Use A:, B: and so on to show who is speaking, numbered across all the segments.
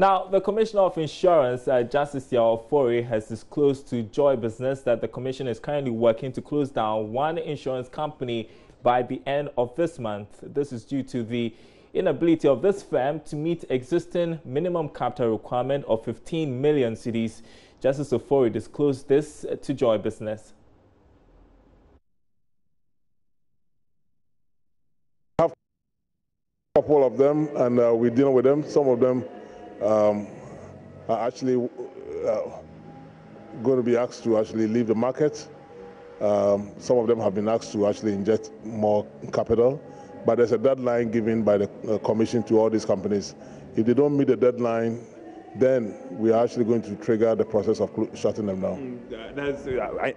A: Now, the Commissioner of Insurance, Justice Yaofori, has disclosed to Joy Business that the Commission is currently working to close down one insurance company by the end of this month. This is due to the inability of this firm to meet existing minimum capital requirement of 15 million cedis. Justice Yaofori disclosed this to Joy Business.
B: A couple of them, and we're dealing with them. Some of them are actually going to be asked to actually leave the market. Some of them have been asked to actually inject more capital, but there's a deadline given by the Commission to all these companies. If they don't meet the deadline, then we are actually going to trigger the process of shutting them down.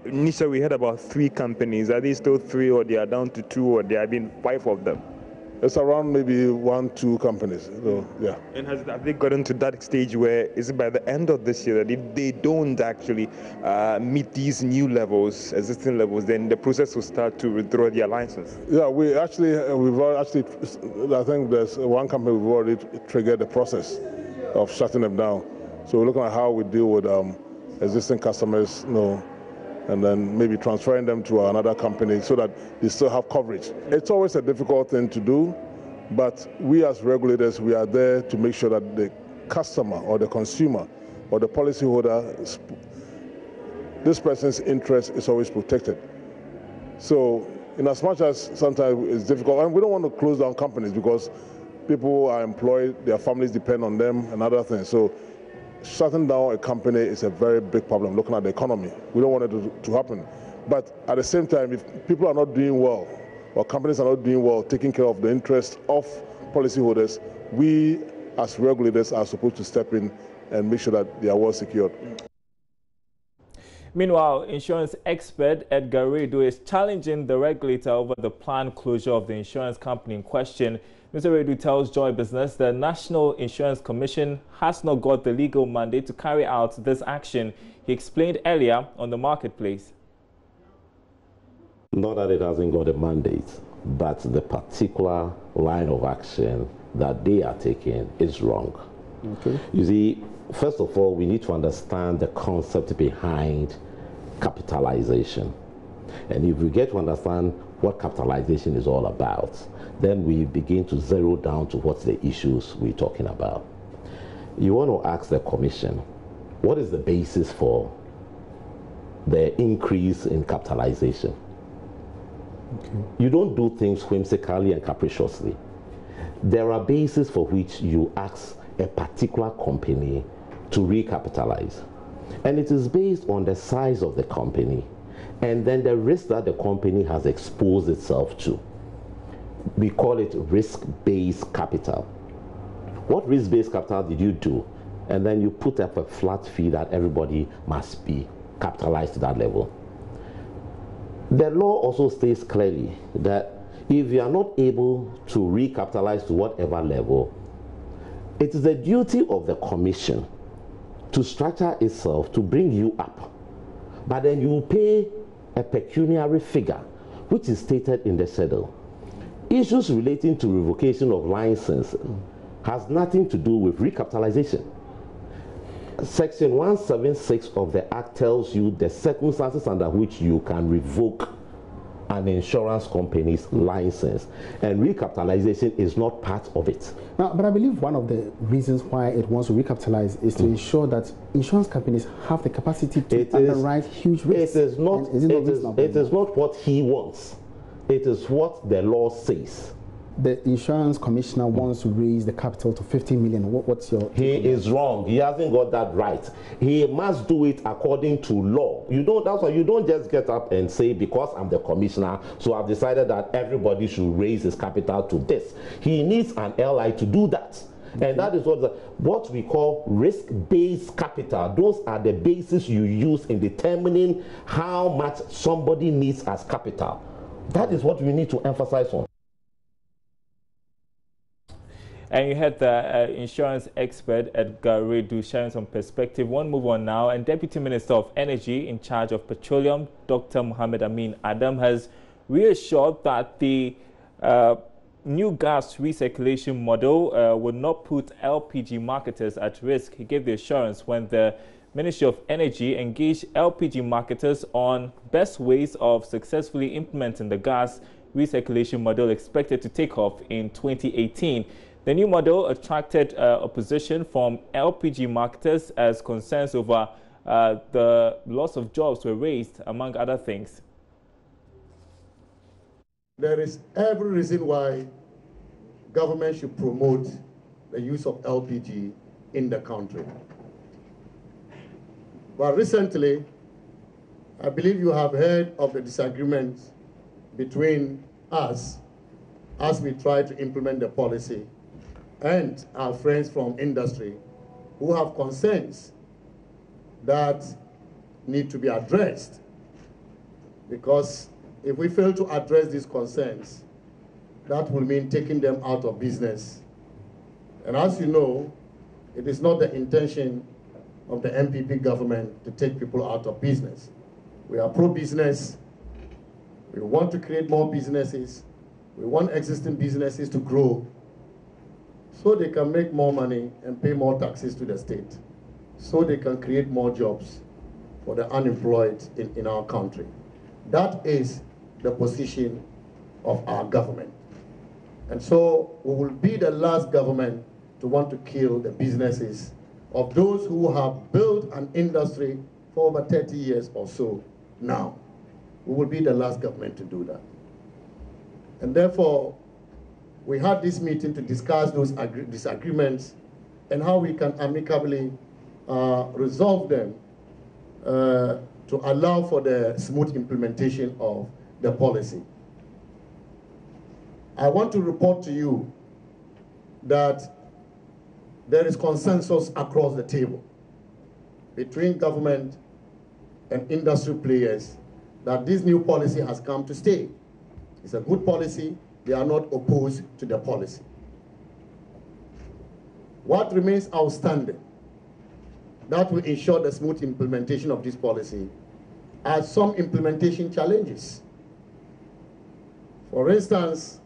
C: Initially, we heard about 3 companies. Are they still 3, or they are down to 2, or there have been 5 of them?
B: It's around maybe 1, 2 companies. So, yeah.
C: And have they gotten to that stage where is it by the end of this year that if they don't actually meet these new levels, existing levels, then the process will start to withdraw their license?
B: Yeah, we've actually, I think there's one company we've already triggered the process of shutting them down. So we're looking at how we deal with existing customers, and then maybe transferring them to another company so that they still have coverage. It's always a difficult thing to do, but we as regulators, we are there to make sure that the customer or the consumer or the policyholder, this person's interest is always protected. So in as much as sometimes it's difficult, and we don't want to close down companies because people are employed, their families depend on them and other things. So shutting down a company is a very big problem, looking at the economy. We don't want it to happen. But at the same time, if people are not doing well, or companies are not doing well, taking care of the interests of policyholders, we as regulators are supposed to step in and make sure that they are well secured.
A: Meanwhile, insurance expert Edgar Redu is challenging the regulator over the planned closure of the insurance company in question. Mr. Redu tells Joy Business the National Insurance Commission has not got the legal mandate to carry out this action. He explained earlier on the marketplace.
D: Not that it hasn't got a mandate, but the particular line of action that they are taking is wrong. Okay. You see, first of all, we need to understand the concept behind capitalization. And if we get to understand what capitalization is all about, then we begin to zero down to what's the issues we're talking about. You want to ask the Commission, what is the basis for the increase in capitalization? Okay. You don't do things whimsically and capriciously. There are bases for which you ask a particular company to recapitalize. And it is based on the size of the company and then the risk that the company has exposed itself to. We call it risk-based capital. What risk-based capital did you do? And then you put up a flat fee that everybody must be capitalized to that level. The law also states clearly that if you are not able to recapitalize to whatever level, it is the duty of the Commission to structure itself to bring you up. But then you pay a pecuniary figure, which is stated in the schedule. Issues relating to revocation of license has nothing to do with recapitalization. Section 176 of the Act tells you the circumstances under which you can revoke an insurance company's license, and recapitalization is not part of it.
E: Now, but I believe one of the reasons why it wants to recapitalize is to ensure that insurance companies have the capacity to underwrite huge risks.
D: It is not what he wants. It is what the law says.
E: The insurance commissioner wants to raise the capital to 50 million. What's your...
D: He is wrong. He hasn't got that right. He must do it according to law. That's why you don't just get up and say, because I'm the commissioner, so I've decided that everybody should raise his capital to this. He needs an ally to do that. Okay. And that is what we call risk-based capital. Those are the bases you use in determining how much somebody needs as capital. That is what we need to emphasize on.
A: And you had the insurance expert Edgar Redu sharing some perspective. One move on now, and Deputy Minister of Energy in charge of petroleum, Dr. Mohammed Amin Adam, has reassured that the new gas recirculation model will not put LPG marketers at risk. He gave the assurance when the Ministry of Energy engaged LPG marketers on best ways of successfully implementing the gas recirculation model expected to take off in 2018. The new model attracted opposition from LPG marketers as concerns over the loss of jobs were raised, among other things.
F: There is every reason why government should promote the use of LPG in the country. But recently, I believe you have heard of the disagreement between us as we try to implement the policy and our friends from industry who have concerns that need to be addressed, because if we fail to address these concerns, that will mean taking them out of business. And as you know, it is not the intention of the MPP government to take people out of business. We are pro-business. We want to create more businesses. We want existing businesses to grow so they can make more money and pay more taxes to the state, so they can create more jobs for the unemployed in our country. That is the position of our government. And so we will be the last government to want to kill the businesses of those who have built an industry for over 30 years or so now. We will be the last government to do that. And therefore, we had this meeting to discuss those disagreements and how we can amicably resolve them to allow for the smooth implementation of the policy. I want to report to you that there is consensus across the table between government and industry players that this new policy has come to stay. It's a good policy. They are not opposed to the policy. What remains outstanding that will ensure the smooth implementation of this policy are some implementation challenges. For instance,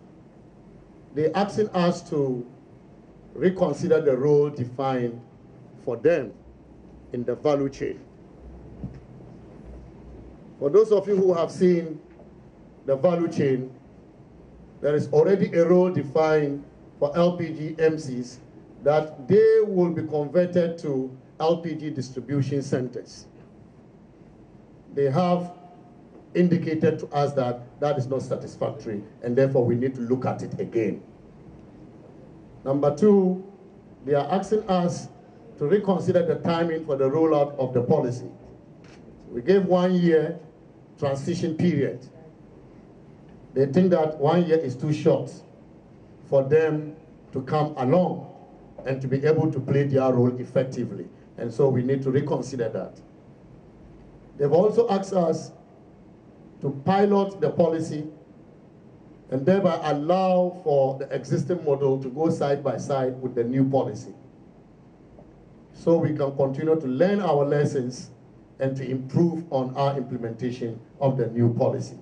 F: they're asking us to reconsider the role defined for them in the value chain. For those of you who have seen the value chain, there is already a role defined for LPG MCs that they will be converted to LPG distribution centers. They have indicated to us that that is not satisfactory, and therefore we need to look at it again. Number two, they are asking us to reconsider the timing for the rollout of the policy. We gave 1 year transition period. They think that 1 year is too short for them to come along and to be able to play their role effectively. And so we need to reconsider that. They've also asked us to pilot the policy and thereby allow for the existing model to go side by side with the new policy, so we can continue to learn our lessons and to improve on our implementation of the new policy.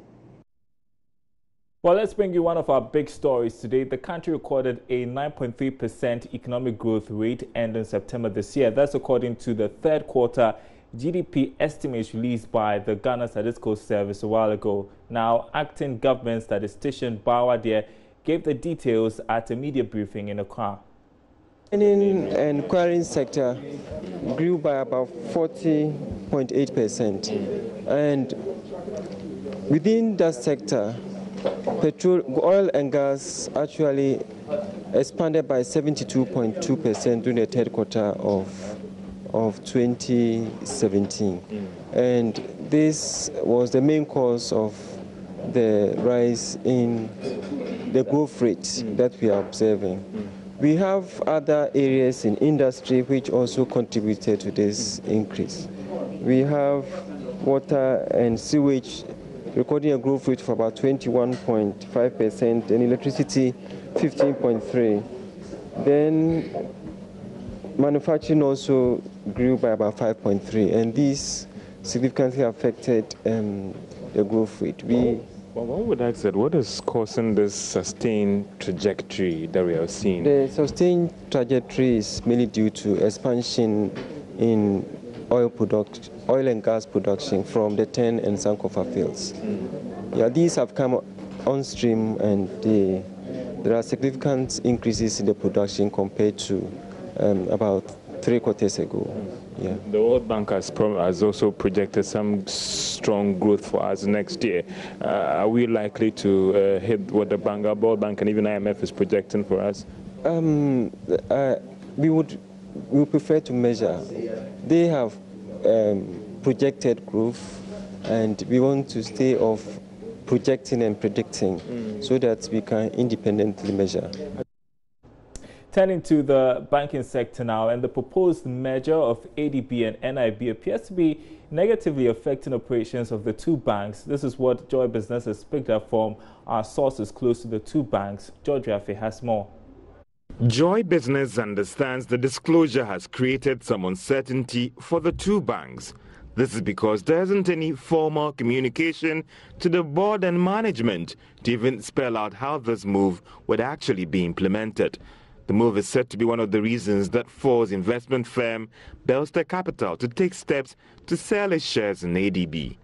A: Well, let's bring you one of our big stories today. The country recorded a 9.3% economic growth rate ending September this year. That's according to the third quarter GDP estimates released by the Ghana Statistical Service a while ago. Now, acting government statistician Bawadia gave the details at a media briefing in Accra.
G: Mining and quarrying sector grew by about 40.8%, and within that sector, oil and gas actually expanded by 72.2% during the third quarter of 2017. And this was the main cause of the rise in the growth rate that we are observing. We have other areas in industry which also contributed to this increase. We have water and sewage recording a growth rate of about 21.5%, and electricity 15.3%. Then manufacturing also grew by about 5.3%, and these significantly affected the growth rate. We
C: Well, one would ask that what is causing this sustained trajectory that we are seeing?
G: The sustained trajectory is mainly due to expansion in oil and gas production from the TEN and Sankofa fields. Yeah, these have come on stream, and there are significant increases in the production compared to about 3 quarters ago. Yeah.
C: The World Bank has also projected some strong growth for us next year. Are we likely to hit what the World Bank and even IMF is projecting for us?
G: We would prefer to measure. They have projected growth, and we want to stay off projecting and predicting so that we can independently measure.
A: Turning to the banking sector now, and the proposed merger of ADB and NIB appears to be negatively affecting operations of the two banks. This is what Joy Business has picked up from our sources close to the two banks. George Rafe has more.
H: Joy Business understands the disclosure has created some uncertainty for the two banks. This is because there isn't any formal communication to the board and management to even spell out how this move would actually be implemented. The move is said to be one of the reasons that forced investment firm Belster Capital to take steps to sell its shares in ADB.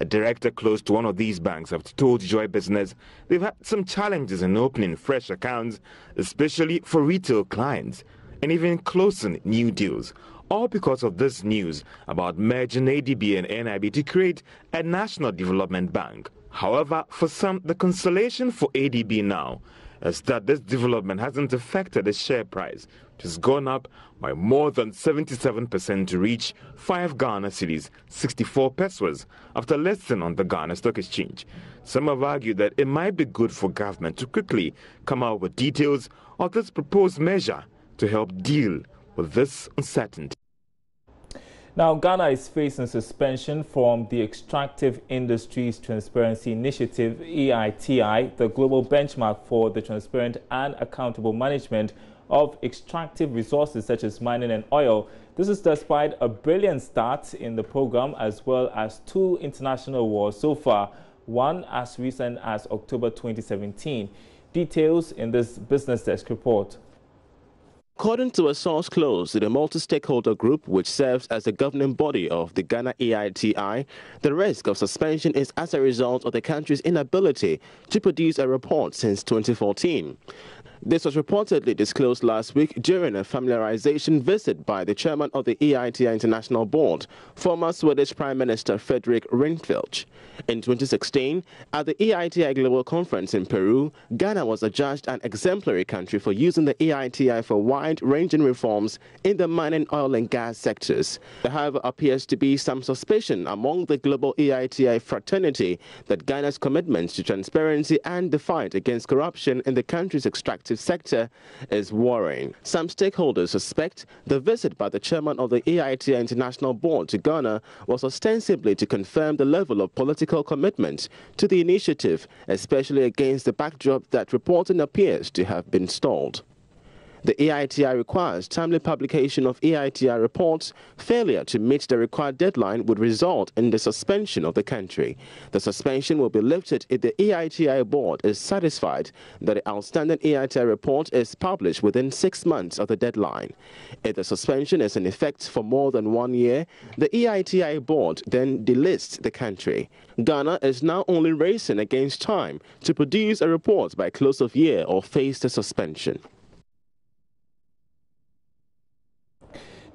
H: A director close to one of these banks have told Joy Business they've had some challenges in opening fresh accounts, especially for retail clients, and even closing new deals, all because of this news about merging ADB and NIB to create a national development bank. However, for some, the consolation for ADB now is that this development hasn't affected the share price, which has gone up by more than 77% to reach 5 Ghana cedis, 64 pesos, after listing on the Ghana Stock Exchange. Some have argued that it might be good for government to quickly come out with details of this proposed measure to help deal with this uncertainty.
A: Now, Ghana is facing suspension from the Extractive Industries Transparency Initiative, EITI, the global benchmark for the transparent and accountable management of extractive resources such as mining and oil. This is despite a brilliant start in the program as well as 2 international awards so far, one as recent as October 2017. Details in this Business Desk report.
I: According to a source close to the multi-stakeholder group which serves as the governing body of the Ghana EITI, the risk of suspension is as a result of the country's inability to produce a report since 2014. This was reportedly disclosed last week during a familiarization visit by the chairman of the EITI International Board, former Swedish Prime Minister Fredrik Reinfeldt. In 2016, at the EITI Global Conference in Peru, Ghana was adjudged an exemplary country for using the EITI for wide-ranging reforms in the mining, oil and gas sectors. There, however, appears to be some suspicion among the global EITI fraternity that Ghana's commitment to transparency and the fight against corruption in the country's extractive sector is worrying. Some stakeholders suspect the visit by the chairman of the EITI International Board to Ghana was ostensibly to confirm the level of political commitment to the initiative, especially against the backdrop that reporting appears to have been stalled. The EITI requires timely publication of EITI reports. Failure to meet the required deadline would result in the suspension of the country. The suspension will be lifted if the EITI board is satisfied that the outstanding EITI report is published within 6 months of the deadline. If the suspension is in effect for more than 1 year, the EITI board then delists the country. Ghana is now only racing against time to produce a report by close of year or face the suspension.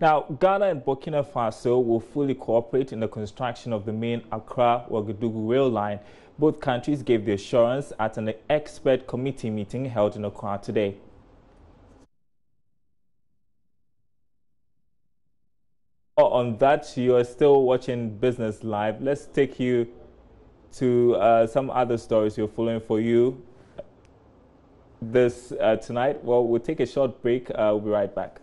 A: Now, Ghana and Burkina Faso will fully cooperate in the construction of the main Accra-Ouagadougou rail line. Both countries gave the assurance at an expert committee meeting held in Accra today. On that, you are still watching Business Live. Let's take you to some other stories we're following for you this tonight. Well, we'll take a short break. We'll be right back.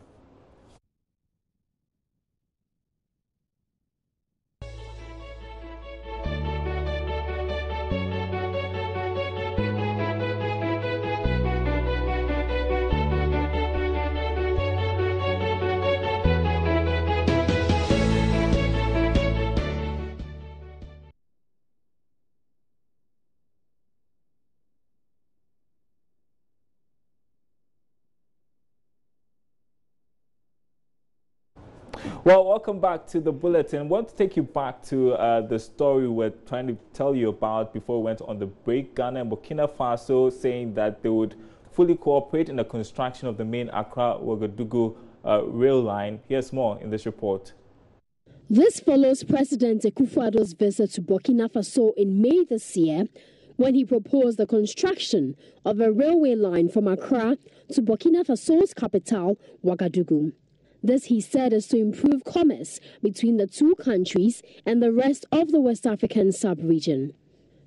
A: Well, welcome back to the bulletin. I want to take you back to the story we're trying to tell you about before we went on the break. Ghana and Burkina Faso saying that they would fully cooperate in the construction of the main Accra-Ouagadougou rail line. Here's more in this report.
J: This follows President Akufo-Addo's visit to Burkina Faso in May this year, when he proposed the construction of a railway line from Accra to Burkina Faso's capital, Ouagadougou. This, he said, is to improve commerce between the two countries and the rest of the West African sub-region.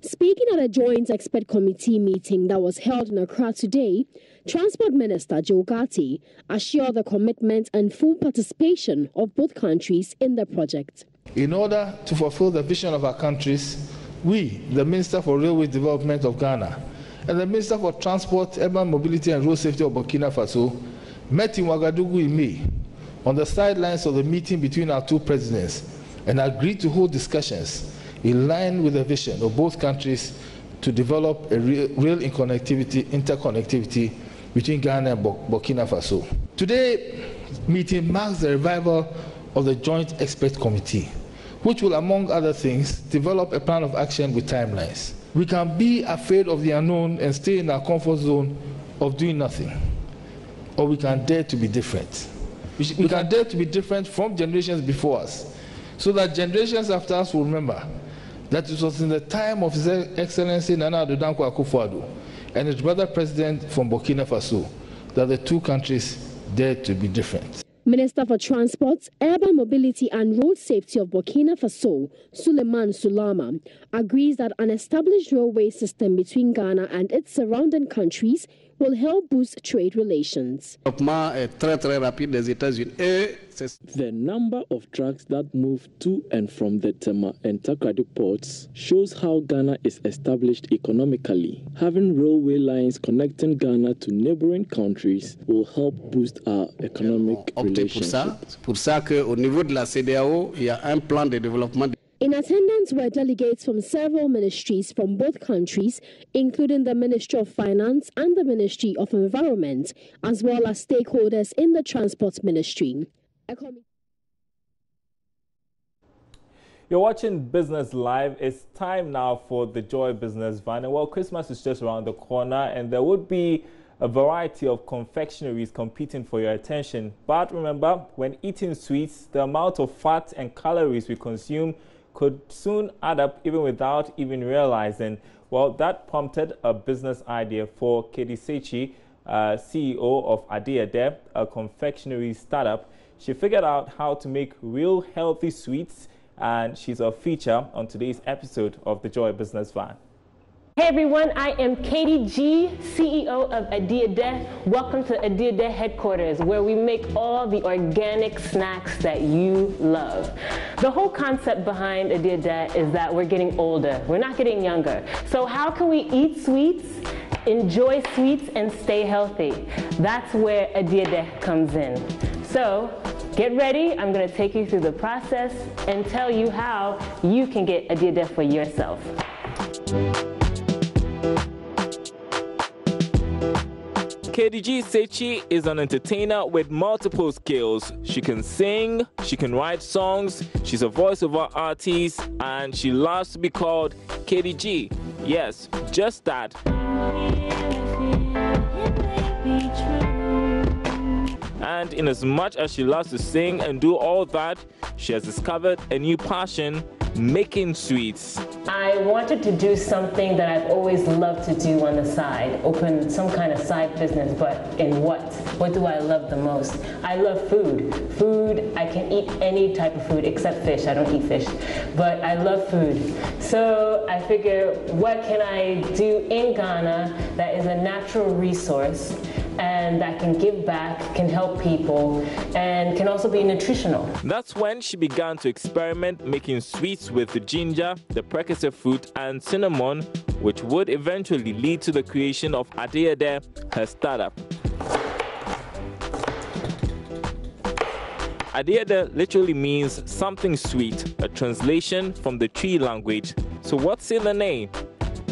J: Speaking at a joint expert committee meeting that was held in Accra today, Transport Minister Joe Gatti assured the commitment and full participation of both countries in the project.
K: In order to fulfill the vision of our countries, we, the Minister for Railway Development of Ghana and the Minister for Transport, Urban Mobility and Road Safety of Burkina Faso, met in Ouagadougou in May on the sidelines of the meeting between our two presidents and agreed to hold discussions in line with the vision of both countries to develop a rail interconnectivity between Ghana and Burkina Faso. Today's meeting marks the revival of the Joint Expert Committee, which will, among other things, develop a plan of action with timelines. We can be afraid of the unknown and stay in our comfort zone of doing nothing, or we can dare to be different. We can dare to be different from generations before us, so that generations after us will remember that it was in the time of His Excellency Nana Addo Dankwa Akufo-Addo and his brother president from Burkina Faso that the two countries dared to be different.
J: Minister for Transport, Urban Mobility and Road Safety of Burkina Faso, Suleiman Sulama, agrees that an established railway system between Ghana and its surrounding countries will help boost trade relations.
L: The number of trucks that move to and from the Tema and Takrady ports shows how Ghana is established economically. Having railway lines connecting Ghana to neighboring countries will help boost our economic relationship.
J: In attendance were delegates from several ministries from both countries, including the Ministry of Finance and the Ministry of Environment, as well as stakeholders in the Transport Ministry.
A: You're watching Business Live. It's time now for the Joy Business Van. And well, Christmas is just around the corner, and there would be a variety of confectionaries competing for your attention. But remember, when eating sweets, the amount of fat and calories we consume could soon add up even without even realizing. Well, that prompted a business idea for Katie Sechi, CEO of Adiede, a confectionery startup. She figured out how to make real healthy sweets, and she's a feature on today's episode of the Joy Business Van.
M: Hey everyone, I am Katie G, CEO of Adiede. Welcome to Adiede headquarters, where we make all the organic snacks that you love. The whole concept behind Adiede is that we're getting older. We're not getting younger. So how can we eat sweets, enjoy sweets, and stay healthy? That's where Adiede comes in. So get ready. I'm going to take you through the process and tell you how you can get Adiede for yourself.
A: KDG Sechi is an entertainer with multiple skills. She can sing, she can write songs, she's a voiceover artist, and she loves to be called KDG. Yes, just that. And in as much as she loves to sing and do all that, she has discovered a new passion: making sweets.
M: I wanted to do something that I've always loved to do on the side, open some kind of side business, but in what? What do I love the most? I love food. Food, I can eat any type of food except fish. I don't eat fish, but I love food. So I figure, what can I do in Ghana that is a natural resource and that can give back, can help people, and can also be nutritional.
A: That's when she began to experiment making sweets with the ginger, the precursor fruit, and cinnamon, which would eventually lead to the creation of Adiede, her startup. Adiede literally means something sweet, a translation from the tree language. So what's in the name?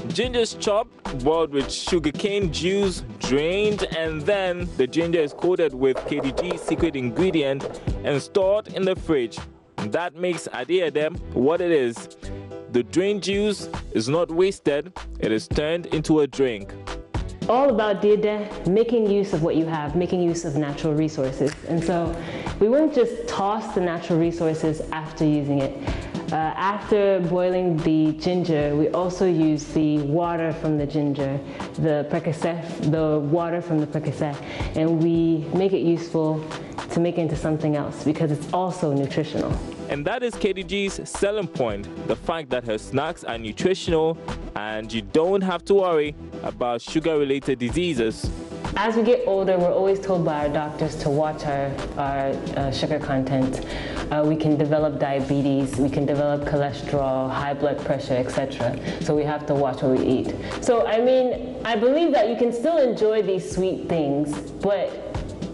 A: Ginger's chopped, boiled with sugarcane juice, drained, and then the ginger is coated with KDG's secret ingredient and stored in the fridge. That makes Adiede what it is. The drained juice is not wasted, it is turned into a drink.
M: All about Adiede, making use of what you have, making use of natural resources. And so we won't just toss the natural resources after using it. After boiling the ginger, we also use the water from the ginger, the water from the percocet, and we make it useful to make it into something else because it's also nutritional.
A: And that is KDG's selling point, the fact that her snacks are nutritional and you don't have to worry about sugar-related diseases.
M: As we get older, we're always told by our doctors to watch our sugar content. We can develop diabetes, we can develop cholesterol, high blood pressure, etc. So we have to watch what we eat. So I mean, I believe that you can still enjoy these sweet things, but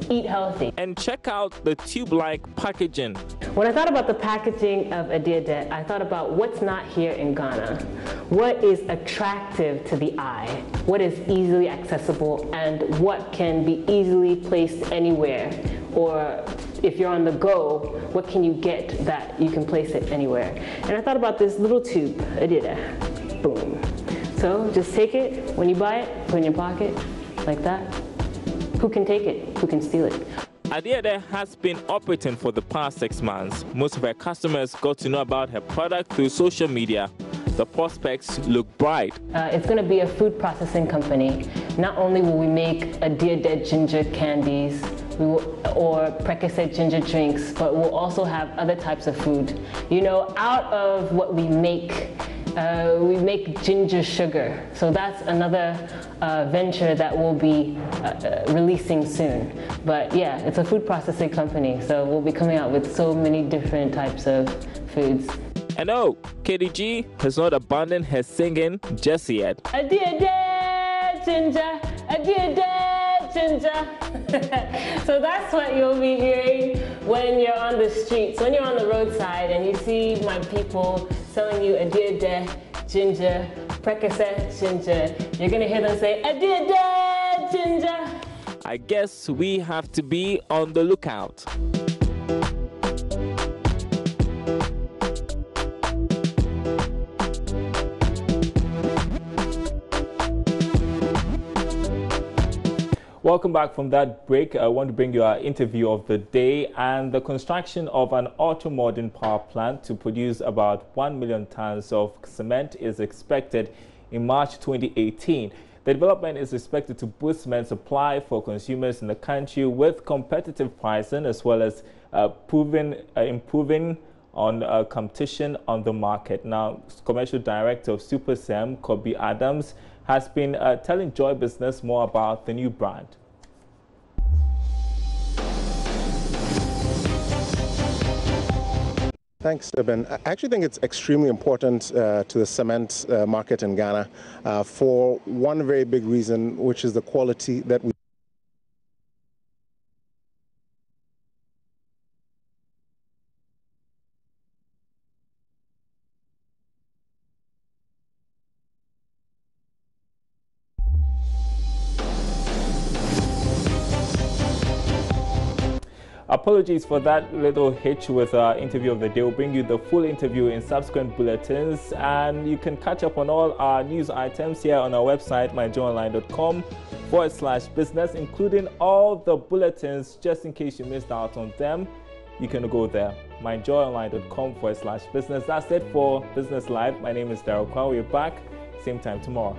M: eat healthy.
A: And check out the tube-like packaging.
M: When I thought about the packaging of Adiede, I thought about what's not here in Ghana. What is attractive to the eye? What is easily accessible? And what can be easily placed anywhere? Or if you're on the go, what can you get that you can place it anywhere? And I thought about this little tube, Adiede. Boom. So just take it, when you buy it, put it in your pocket, like that. Who can take it? Who can steal it?
A: Adiede has been operating for the past 6 months. Most of her customers got to know about her product through social media. The prospects look bright.
M: It's going to be a food processing company. Not only will we make Adiede ginger candies or Percocet ginger drinks, but we'll also have other types of food. You know, out of what we make ginger sugar. So that's another venture that we'll be releasing soon. But yeah, it's a food processing company, so we'll be coming out with so many different types of foods.
A: And no, KDG has not abandoned her singing just yet.
M: Adiede ginger, Adiede ginger. So that's what you'll be hearing when you're on the streets, when you're on the roadside and you see my people selling you Adiede ginger, Percocet ginger. You're gonna hear them say Adiede ginger.
A: I guess we have to be on the lookout. Welcome back from that break. I want to bring you our interview of the day, and the construction of an ultra-modern power plant to produce about 1 million tons of cement is expected in March 2018. The development is expected to boost cement supply for consumers in the country with competitive pricing, as well as improving on competition on the market. Now, Commercial Director of SuperSem, Kobe Adams, has been telling Joy Business more about the new brand.
N: Thanks, Eben. I actually think it's extremely important to the cement market in Ghana for one very big reason, which is the quality that we
A: Apologies for that little hitch with our interview of the day. We'll bring you the full interview in subsequent bulletins, and you can catch up on all our news items here on our website, myjoyonline.com/business, including all the bulletins. Just in case you missed out on them, you can go there, myjoyonline.com/business. That's it for Business Live. My name is Daryl Kwa. We're back same time tomorrow.